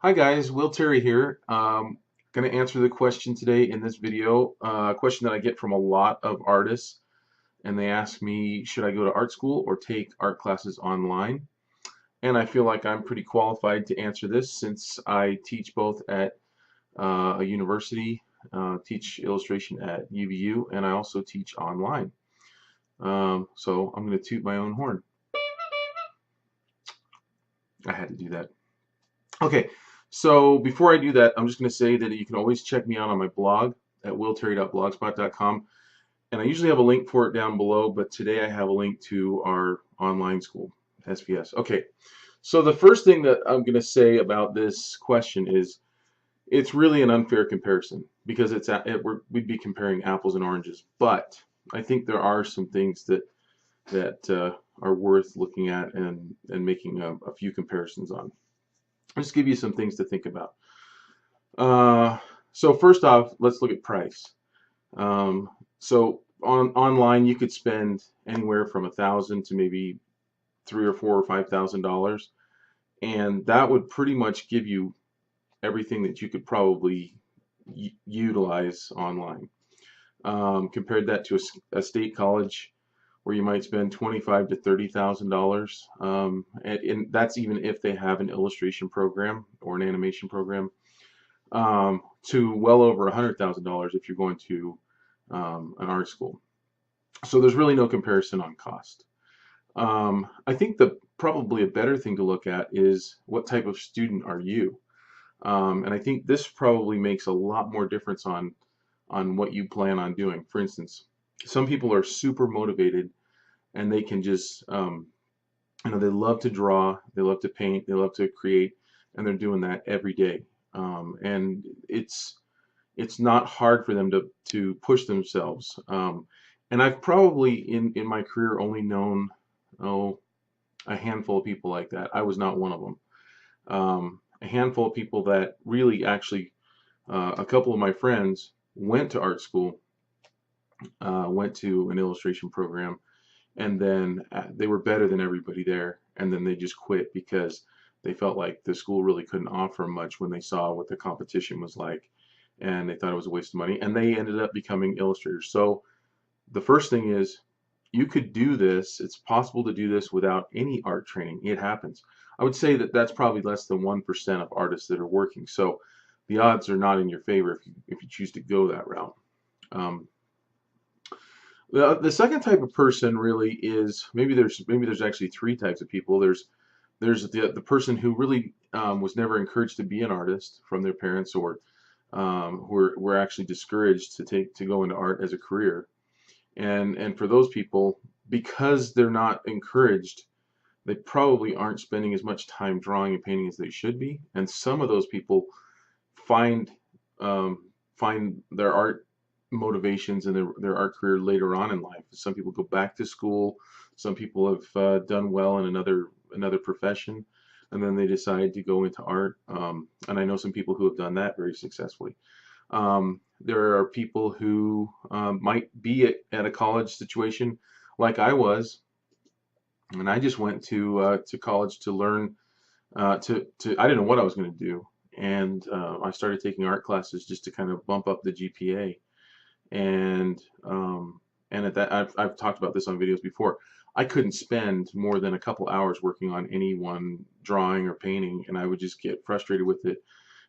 Hi guys, Will Terry here. Going to answer the question today in this video, a question that I get from a lot of artists, and they ask me, should I go to art school or take art classes online? And I feel like I'm pretty qualified to answer this since I teach both at a university, teach illustration at UVU, and I also teach online. So I'm going to toot my own horn. I had to do that. Okay, so before I do that, I'm just going to say that you can always check me out on my blog at willterry.blogspot.com, and I usually have a link for it down below, but today I have a link to our online school, SVS. Okay, so the first thing that I'm going to say about this question is it's really an unfair comparison because we'd be comparing apples and oranges, but I think there are some things that are worth looking at and making a few comparisons on. I'll just give you some things to think about. So first off, let's look at price. So online, you could spend anywhere from $1,000 to maybe $3,000 or $4,000 or $5,000, and that would pretty much give you everything that you could probably utilize online. Compared that to a state college where you might spend $25,000 to $30,000, and that's even if they have an illustration program or an animation program, to well over $100,000 if you're going to an art school. So there's really no comparison on cost. I think probably a better thing to look at is what type of student are you, and I think this probably makes a lot more difference on what you plan on doing. For instance, some people are super motivated and they can just they love to draw, they love to paint, they love to create, and they're doing that every day. And it's not hard for them to push themselves. And I've probably in my career only known a handful of people like that. I was not one of them. A handful of people that really actually, a couple of my friends went to art school, went to an illustration program, and then they were better than everybody there, and then they just quit because they felt like the school really couldn't offer much when they saw what the competition was like, and they thought it was a waste of money, and they ended up becoming illustrators. So the first thing is, you could do this. It's possible to do this without any art training. It happens. I would say that that's probably less than 1% of artists that are working. So the odds are not in your favor if you choose to go that route. The second type of person really is maybe there's actually three types of people. There's the person who really was never encouraged to be an artist from their parents, or who were actually discouraged to go into art as a career. And for those people, because they're not encouraged, they probably aren't spending as much time drawing and painting as they should be. And some of those people find find their art motivations and their art career later on in life. Some people go back to school. Some people have done well in another profession, and then they decide to go into art. And I know some people who have done that very successfully. There are people who might be at a college situation like I was, and I just went to college to learn I didn't know what I was going to do, and I started taking art classes just to kind of bump up the GPA. And at that, I've talked about this on videos before. I couldn't spend more than a couple hours working on any one drawing or painting, and I would just get frustrated with it,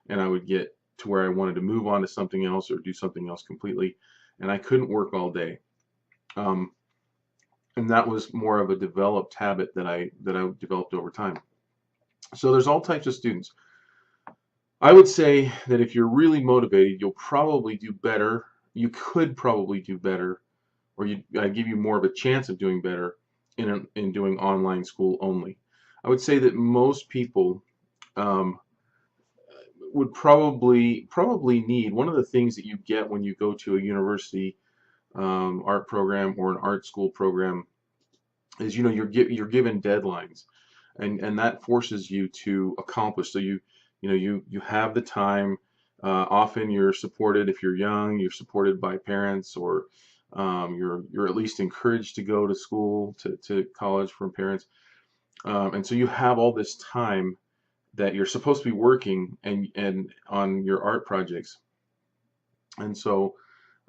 and I would get to where I wanted to move on to something else or do something else completely, and I couldn't work all day. And that was more of a developed habit that I developed over time. So there's all types of students. I would say that if you're really motivated, you'll probably do better. You could probably do better, or I'd give you more of a chance of doing better in doing online school only. I would say that most people would probably need one of the things that you get when you go to a university art program or an art school program is, you're given deadlines, and that forces you to accomplish. So you have the time. Often you're supported, if you're young, you're supported by parents, or you're at least encouraged to go to school, to college from parents. And so you have all this time that you're supposed to be working and on your art projects. And so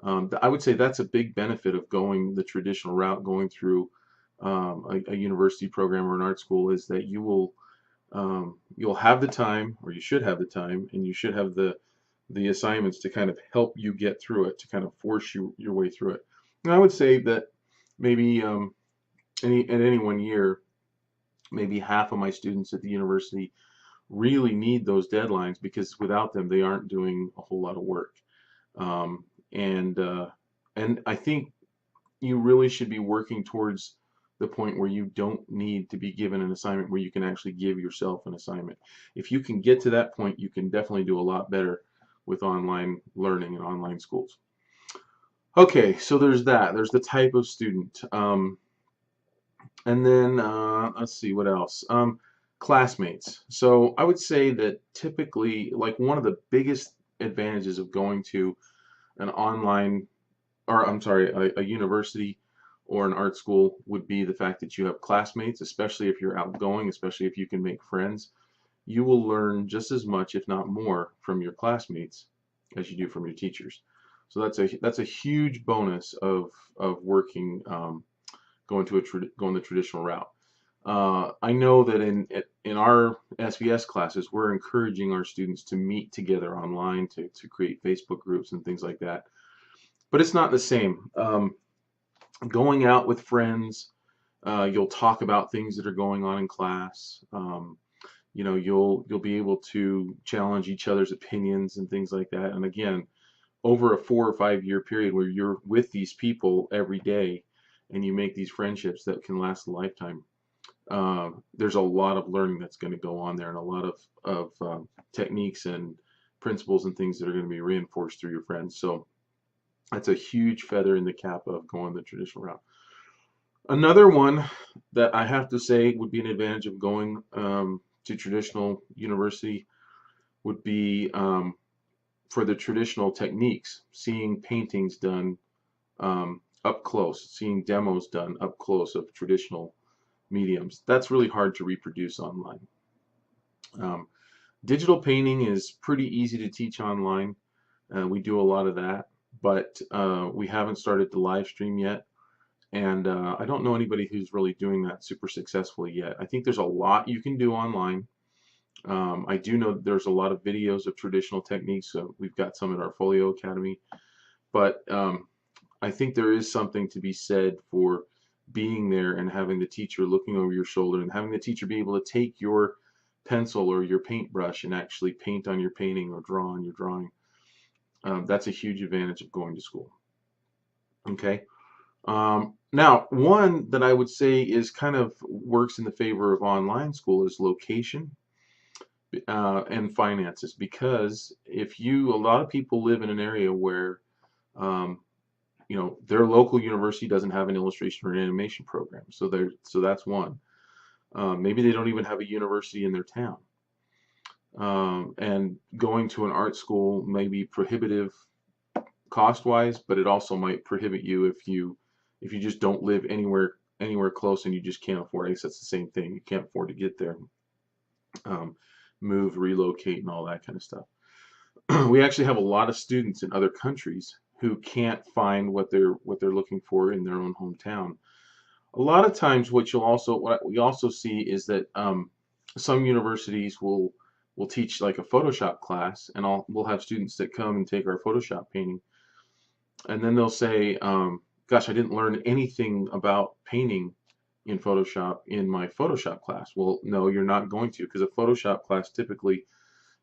I would say that's a big benefit of going the traditional route, going through a university program or an art school, is that you'll have the time, or you should have the time, and you should have the assignments to kind of help you get through it, to kind of force your way through it. And I would say that maybe at any one year, maybe half of my students at the university really need those deadlines, because without them, they aren't doing a whole lot of work. Um, and I think you really should be working towards the point where you don't need to be given an assignment, where you can actually give yourself an assignment. If you can get to that point, you can definitely do a lot better with online learning and online schools. Okay, so there's that. There's the type of student. And then let's see what else. Classmates. So I would say that typically, like, one of the biggest advantages of going to an online, or I'm sorry, a university or an art school, would be the fact that you have classmates, especially if you're outgoing, especially if you can make friends. You will learn just as much, if not more, from your classmates as you do from your teachers. So that's a huge bonus of working, going the traditional route. I know that in our SVS classes, we're encouraging our students to meet together online, to create Facebook groups and things like that. But it's not the same. Going out with friends, you'll talk about things that are going on in class. You'll be able to challenge each other's opinions and things like that. And again, over a 4 or 5 year period where you're with these people every day, and you make these friendships that can last a lifetime, there's a lot of learning that's going to go on there, and a lot of techniques and principles and things that are going to be reinforced through your friends. So that's a huge feather in the cap of going the traditional route. Another one that I have to say would be an advantage of going to traditional university would be for the traditional techniques, seeing paintings done up close, seeing demos done up close of traditional mediums. That's really hard to reproduce online. Digital painting is pretty easy to teach online. We do a lot of that, but we haven't started to live stream yet. And I don't know anybody who's really doing that super successfully yet. I think there's a lot you can do online. I do know there's a lot of videos of traditional techniques. So we've got some at our Folio Academy. But I think there is something to be said for being there and having the teacher looking over your shoulder, and having the teacher be able to take your pencil or your paintbrush and actually paint on your painting or draw on your drawing. That's a huge advantage of going to school. Okay. Now, one that I would say is kind of works in the favor of online school is location and finances, because a lot of people live in an area where their local university doesn't have an illustration or an animation program, so that's one. Maybe they don't even have a university in their town, and going to an art school may be prohibitive cost-wise, but it also might prohibit you if you just don't live anywhere close, and you just can't afford it. I guess that's the same thing. You can't afford to get there, move, relocate, and all that kind of stuff. We actually have a lot of students in other countries who can't find what they're looking for in their own hometown. A lot of times, what we also see is that some universities will teach like a Photoshop class, and we'll have students that come and take our Photoshop painting, and then they'll say, gosh, I didn't learn anything about painting in Photoshop in my Photoshop class. Well, no, you're not going to, because a Photoshop class typically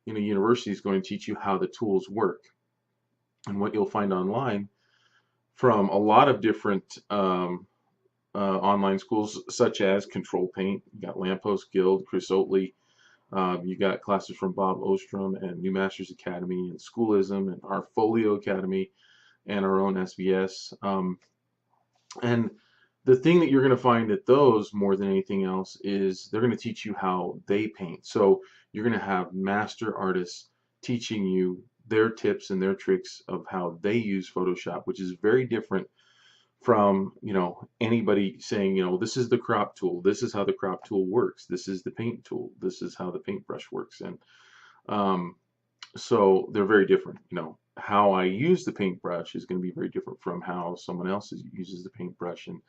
in a university is going to teach you how the tools work. And what you'll find online from a lot of different online schools, such as Control Paint, you got Lamppost Guild, Chris Oatley, you got classes from Bob Ostrom and New Masters Academy and Schoolism and our Folio Academy and our own SVS. And the thing that you're going to find at those more than anything else is they're going to teach you how they paint. So you're going to have master artists teaching you their tips and their tricks of how they use Photoshop, which is very different from, anybody saying, this is the crop tool, this is how the crop tool works, this is the paint tool, this is how the paintbrush works. And um, so they're very different. How I use the paintbrush is going to be very different from how someone else uses the paintbrush. And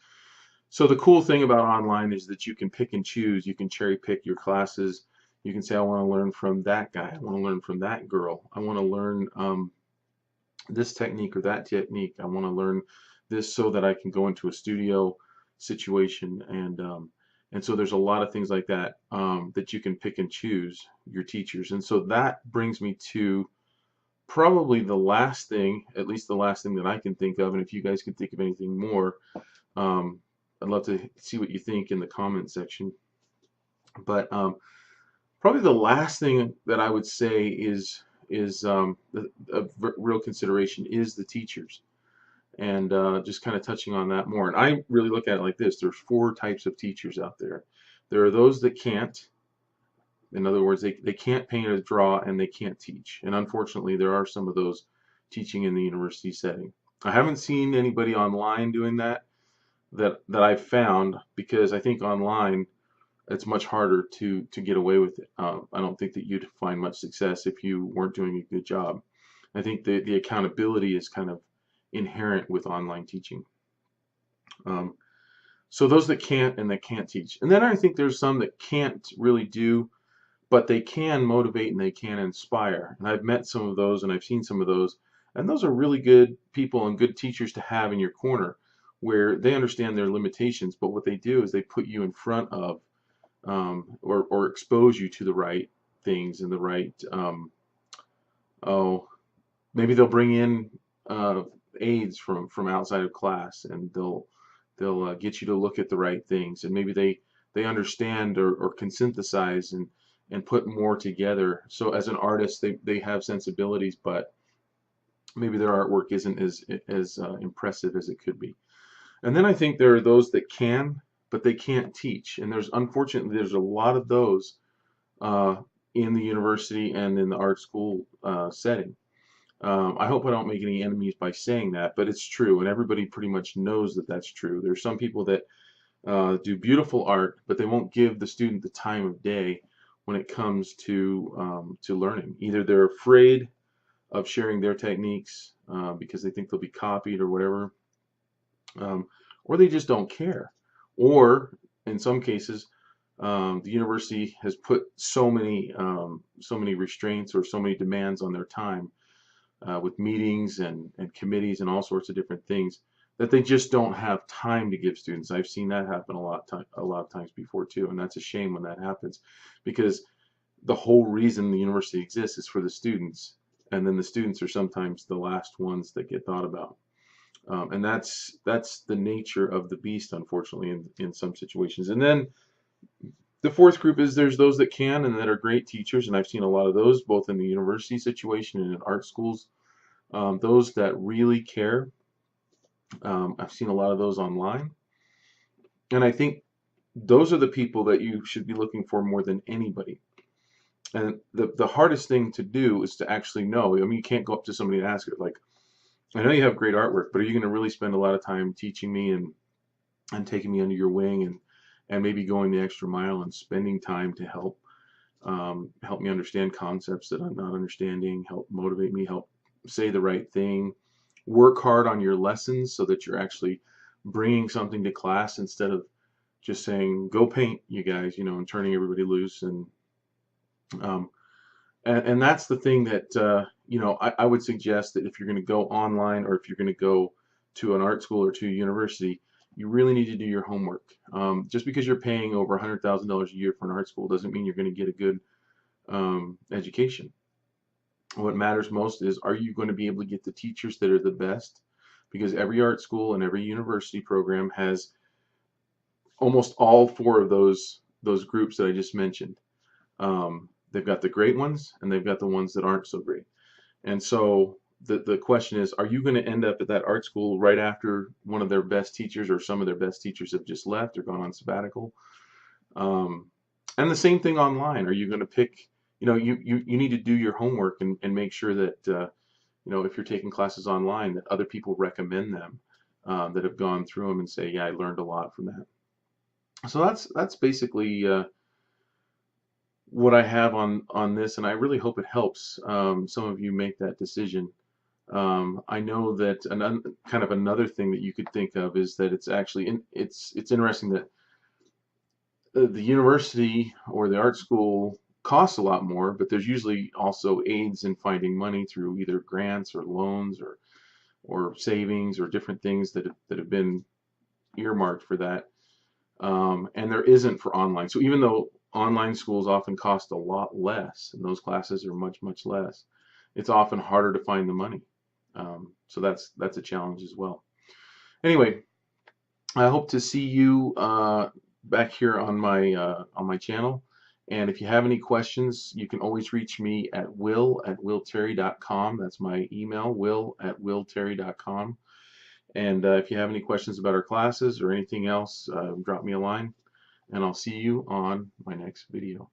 so the cool thing about online is that you can pick and choose. You can cherry pick your classes. You can say, I want to learn from that guy. I want to learn from that girl. I want to learn this technique or that technique. I want to learn this so that I can go into a studio situation. And so there's a lot of things like that that you can pick and choose your teachers. And so that brings me to probably the last thing, at least the last thing that I can think of. And if you guys can think of anything more, I'd love to see what you think in the comment section. But probably the last thing that I would say is a real consideration is the teachers, and just kind of touching on that more. And I really look at it like this: there's 4 types of teachers out there. There are those that can't. In other words, they can't paint or draw, and they can't teach. And unfortunately, there are some of those teaching in the university setting. I haven't seen anybody online doing that I've found, because I think online it's much harder to get away with it. I don't think that you'd find much success if you weren't doing a good job. I think the accountability is kind of inherent with online teaching. So those that can't and that can't teach. And then I think there's some that can't really do, but they can motivate and they can inspire. And I've met some of those and I've seen some of those. And those are really good people and good teachers to have in your corner, where they understand their limitations, but what they do is they put you in front of or expose you to the right things and the right, maybe they'll bring in aides from outside of class, and they'll get you to look at the right things, and maybe they understand or can synthesize and put more together. So as an artist, they have sensibilities, but maybe their artwork isn't as impressive as it could be. And then I think there are those that can, but they can't teach. And unfortunately, there's a lot of those in the university and in the art school setting. I hope I don't make any enemies by saying that, but it's true, and everybody pretty much knows that that's true. There's some people that do beautiful art, but they won't give the student the time of day when it comes to learning. Either they're afraid of sharing their techniques because they think they'll be copied or whatever, or they just don't care. Or in some cases, the university has put so many restraints or so many demands on their time with meetings and committees and all sorts of different things that they just don't have time to give students. I've seen that happen a lot of times before too, and that's a shame when that happens, because the whole reason the university exists is for the students, and then the students are sometimes the last ones that get thought about. And that's the nature of the beast, unfortunately, in some situations. And then the fourth group is there's those that can and that are great teachers, and I've seen a lot of those both in the university situation and in art schools. Those that really care, I've seen a lot of those online, and I think those are the people that you should be looking for more than anybody. And the hardest thing to do is to actually know. I mean, you can't go up to somebody and ask it like, I know you have great artwork, but are you going to really spend a lot of time teaching me and taking me under your wing and maybe going the extra mile and spending time to help me understand concepts that I'm not understanding, help motivate me, help say the right thing, work hard on your lessons so that you're actually bringing something to class instead of just saying, go paint, you guys, and turning everybody loose. And that's the thing that, I would suggest that if you're going to go online or if you're going to go to an art school or to a university, you really need to do your homework. Just because you're paying over $100,000 a year for an art school doesn't mean you're going to get a good education. What matters most is, are you going to be able to get the teachers that are the best? Because every art school and every university program has almost all 4 of those groups that I just mentioned. They've got the great ones and they've got the ones that aren't so great. And so the question is, are you going to end up at that art school right after one of their best teachers or some of their best teachers have just left or gone on sabbatical? And the same thing online. Are you going to pick, you need to do your homework and make sure that, if you're taking classes online, that other people recommend them. that have gone through them and say, yeah, I learned a lot from that. So that's basically what I have on this, and I really hope it helps some of you make that decision. I know that kind of another thing that you could think of is that it's actually it's interesting that the university or the art school costs a lot more, but there's usually also aids in finding money through either grants or loans or savings or different things that have been earmarked for that. And there isn't for online. So even though online schools often cost a lot less, and those classes are much less, it's often harder to find the money. So that's a challenge as well. Anyway, I hope to see you back here on my channel. And if you have any questions, you can always reach me at will@willterry.com. That's my email, will@willterry.com. And if you have any questions about our classes or anything else, drop me a line, and I'll see you on my next video.